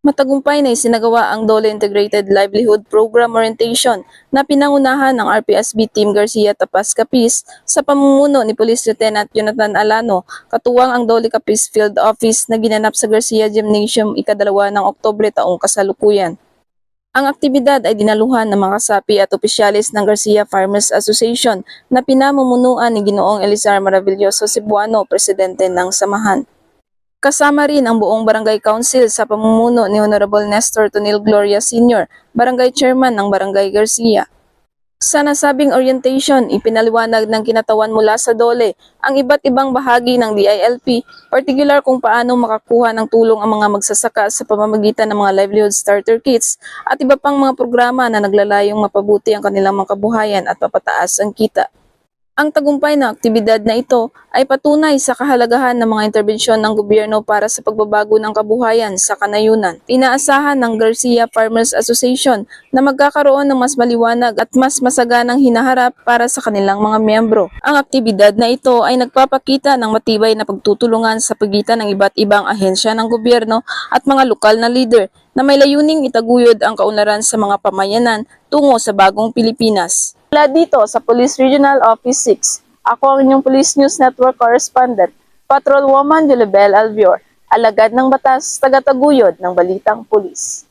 Matagumpay na isinagawa ang Dole Integrated Livelihood Program Orientation na pinangunahan ng RPSB Team Garcia Tapas Capiz sa pamumuno ni Police Lieutenant Jonathan Alano, katuwang ang Dole Capiz Field Office na ginanap sa Garcia Gymnasium ika-2 ng Oktubre taong kasalukuyan. Ang aktibidad ay dinaluhan ng mga kasapi at opisyalis ng Garcia Farmers Association na pinamumunuan ni Ginoong Elizar Maravilloso Cebuano, presidente ng samahan. Kasama rin ang buong Barangay Council sa pamumuno ni Honorable Nestor Tonil Gloria Sr., Barangay Chairman ng Barangay Garcia. Sa nasabing orientation, ipinaliwanag ng kinatawan mula sa DOLE ang iba't ibang bahagi ng DILP, partikular kung paano makakuha ng tulong ang mga magsasaka sa pamamagitan ng mga livelihood starter kits at iba pang mga programa na naglalayong mapabuti ang kanilang mga kabuhayan at mapataas ang kita. Ang tagumpay na aktibidad na ito ay patunay sa kahalagahan ng mga interbensyon ng gobyerno para sa pagbabago ng kabuhayan sa kanayunan. Inaasahan ng Garcia Farmers Association na magkakaroon ng mas maliwanag at mas masaganang hinaharap para sa kanilang mga miyembro. Ang aktibidad na ito ay nagpapakita ng matibay na pagtutulungan sa pagitan ng iba't ibang ahensya ng gobyerno at mga lokal na leader na may layuning itaguyod ang kaunlaran sa mga pamayanan tungo sa bagong Pilipinas. Mula dito sa Police Regional Office 6, ako ang inyong Police News Network Correspondent, Patrolwoman Julibel Alvior, alagad ng batas, tagataguyod ng Balitang Pulis.